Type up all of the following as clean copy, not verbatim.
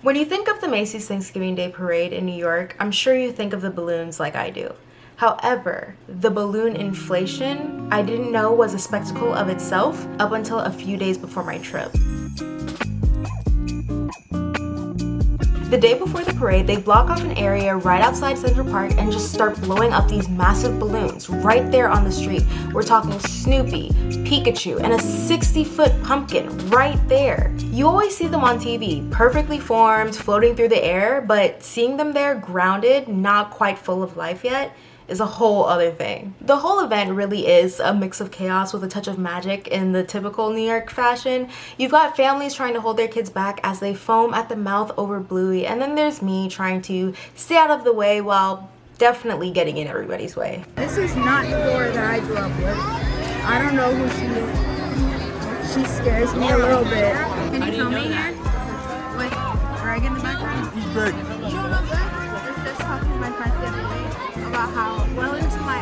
When you think of the Macy's Thanksgiving Day Parade in New York, I'm sure you think of the balloons like I do. However, the balloon inflation I didn't know was a spectacle of itself up until a few days before my trip. The day before the parade, they block off an area right outside Central Park and just start blowing up these massive balloons right there on the street. We're talking Snoopy, Pikachu, and a 60-foot pumpkin right there. You always see them on TV, perfectly formed, floating through the air, but seeing them there grounded, not quite full of life yet, is a whole other thing. The whole event really is a mix of chaos with a touch of magic in the typical New York fashion. You've got families trying to hold their kids back as they foam at the mouth over Bluey, and then there's me trying to stay out of the way while definitely getting in everybody's way. This is not the Laura that I grew up with. I don't know who she is. She scares me a little bit. Can you film me here? With Greg in the background? He's Greg. You don't know Greg? I was just talking to my friends the other day about how well into my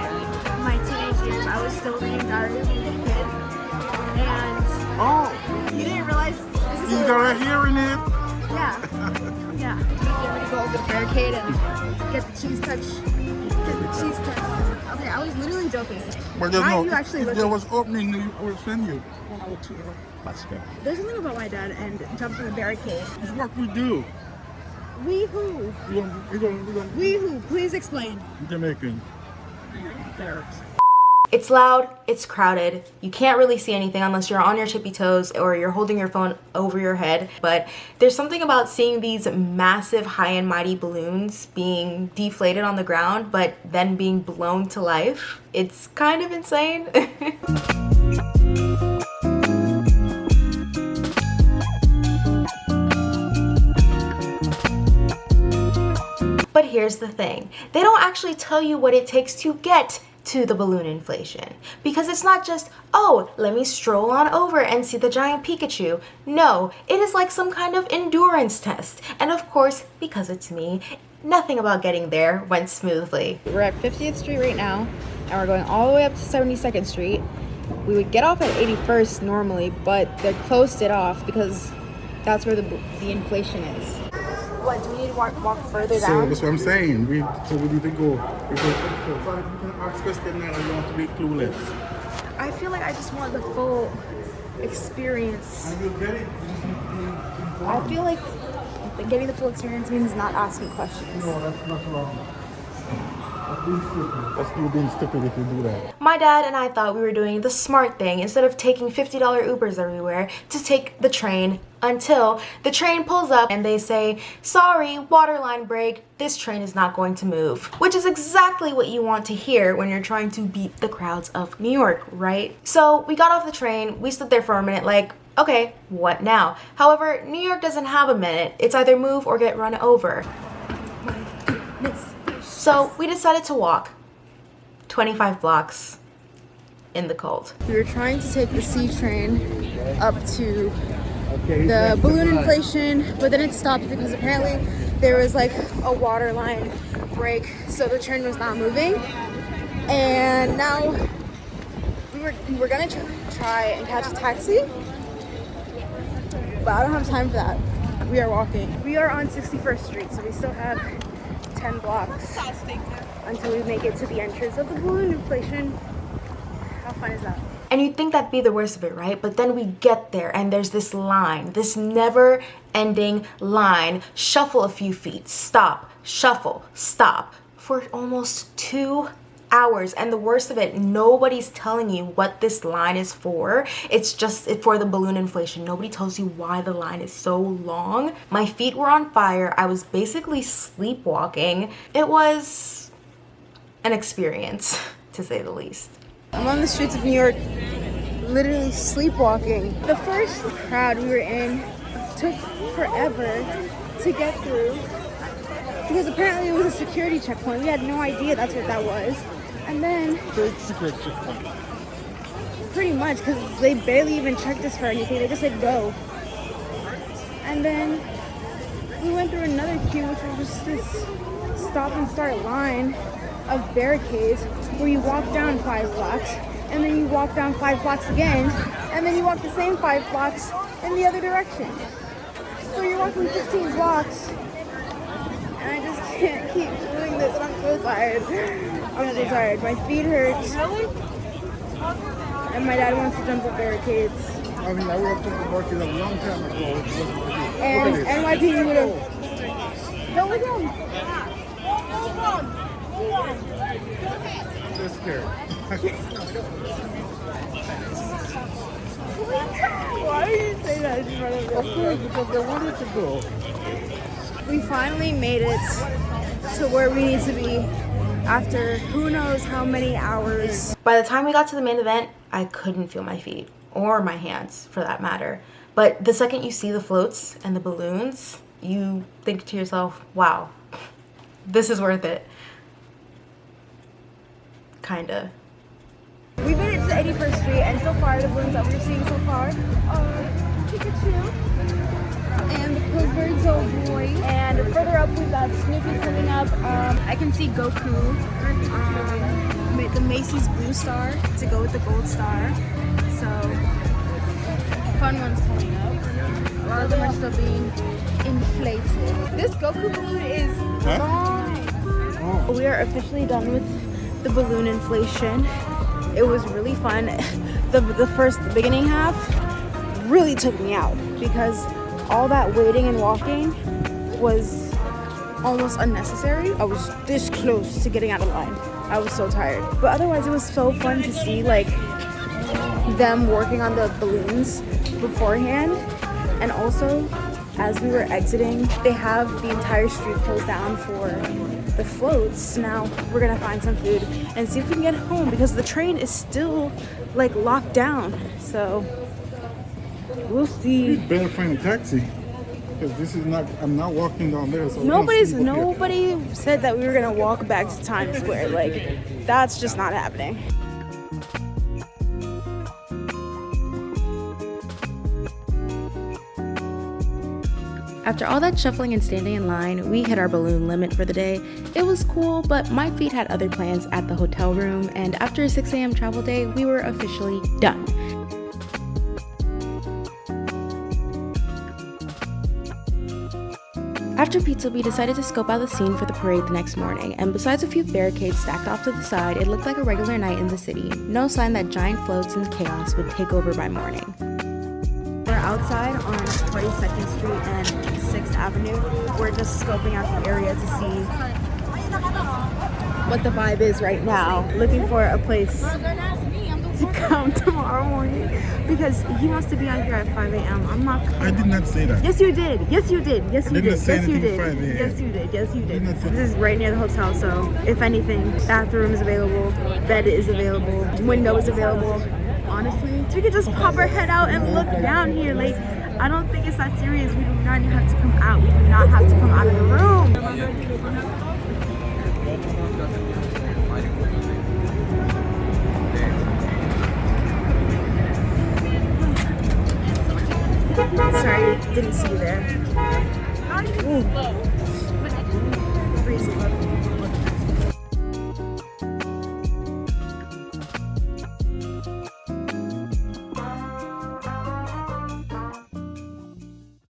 teenage years I was still reading diaries as a kid. And you didn't realize this is You got a hearing it? Yeah. Yeah. Get ready to go over the barricade and get the cheese touch. Okay, I was literally joking. But Why are you actually looking? There was opening, I will send you. Let's go. There's something about my dad and jumping the barricade. It's what we do. We who? We who? Please explain. Jamaican. It's loud, it's crowded, you can't really see anything unless you're on your tippy toes or you're holding your phone over your head, but there's something about seeing these massive high and mighty balloons being deflated on the ground but then being blown to life. It's kind of insane. But here's the thing, they don't actually tell you what it takes to get to the balloon inflation, because it's not just, oh, let me stroll on over and see the giant Pikachu. No, it is like some kind of endurance test. And of course, because it's me, nothing about getting there went smoothly. We're at 50th Street right now, and we're going all the way up to 72nd Street. We would get off at 81st normally, but they closed it off because that's where the inflation is. What, do we need to walk further So down? that's what I'm saying. We need to go. We can ask question now. I want to be clueless. I feel like I just want the full experience. And you'll get it. I feel like getting the full experience means not asking questions. No, that's not wrong. That's you being stupid if you do that. My dad and I thought we were doing the smart thing instead of taking $50 Ubers everywhere to take the train until the train pulls up and they say, sorry, waterline break, this train is not going to move. Which is exactly what you want to hear when you're trying to beat the crowds of New York, right? So we got off the train, we stood there for a minute like, okay, what now? However, New York doesn't have a minute. It's either move or get run over. So we decided to walk 25 blocks in the cold. We were trying to take the C train up to the balloon inflation, but then it stopped because apparently there was like a water line break, so the train was not moving. And now we're gonna try and catch a taxi, but I don't have time for that. We are walking. We are on 61st Street, so we still have 10 blocks until we make it to the entrance of the balloon inflation. How fun is that? And you'd think that'd be the worst of it, right? But then we get there and there's this line, this never-ending line. Shuffle a few feet, stop, shuffle, stop, for almost 2 hours. And the worst of it, nobody's telling you what this line is for. It's just for the balloon inflation. Nobody tells you why the line is so long. My feet were on fire. I was basically sleepwalking. It was an experience, to say the least. I'm on the streets of New York, literally sleepwalking. The first crowd we were in took forever to get through because apparently it was a security checkpoint. We had no idea that's what that was. And then, Secret checkpoint. pretty much, because they barely even checked us for anything. They just said go. And then we went through another queue, which was just this stop and start line of barricades where you walk down 5 blocks and then you walk down 5 blocks again and then you walk the same 5 blocks in the other direction. It's So you're walking 15 blocks. And I just can't keep doing this, and I'm so tired. I'm so tired. My feet hurt. And my dad wants to jump the barricades. I mean, I would have jumped the barricades a long time ago if it wasn't for you. And Look at NYP would have. Go with him. this. They're scared. Why do you say that in front of Of course, because they wanted to go. We finally made it to where we need to be after who knows how many hours. By the time we got to the main event, I couldn't feel my feet, or my hands for that matter. But the second you see the floats and the balloons, you think to yourself, wow, this is worth it. Kinda. We made it to 81st Street, and so far the balloons that we're seeing so far are Pikachu and the Pillsbury Boy. And further up we've got Snoopy coming up. I can see Goku, the Macy's blue star to go with the gold star. So fun ones coming up. A lot of them are still being inflated. This Goku balloon is long. Oh. We are officially done with the balloon inflation. It was really fun. The beginning half really took me out because all that waiting and walking was almost unnecessary. I was this close to getting out of line. I was so tired. But otherwise it was so fun to see like them working on the balloons beforehand. And also as we were exiting, they have the entire street closed down for the floats. Now we're gonna find some food and see if we can get home because the train is still like locked down. So we'll see. You better find a taxi. Because this is not, I'm not walking down there. So Nobody said that we were gonna walk back to Times Square. Like, that's just not happening. After all that shuffling and standing in line, we hit our balloon limit for the day. It was cool, but my feet had other plans at the hotel room, and after a 6 a.m. travel day, we were officially done. After pizza, we decided to scope out the scene for the parade the next morning, and besides a few barricades stacked off to the side, it looked like a regular night in the city. No sign that giant floats and chaos would take over by morning. We're outside on 22nd Street and 6th Avenue. We're just scoping out the area to see what the vibe is right now. Looking for a place to come tomorrow morning because he wants to be on here at 5 a.m. I'm not coming. I did not say that. Yes, you did. Yes, you did. Yes, you did. say Yes, you anything did. 5 a.m. Yes, you did. Yes, you did. Did not say This is right near the hotel, so if anything, bathroom is available, bed is available, window is available. Honestly, we could just pop our head out and look down here. Like, I don't think it's that serious. We do not have to come out. We do not have to come out of the room. Sorry, didn't see you there. Ooh.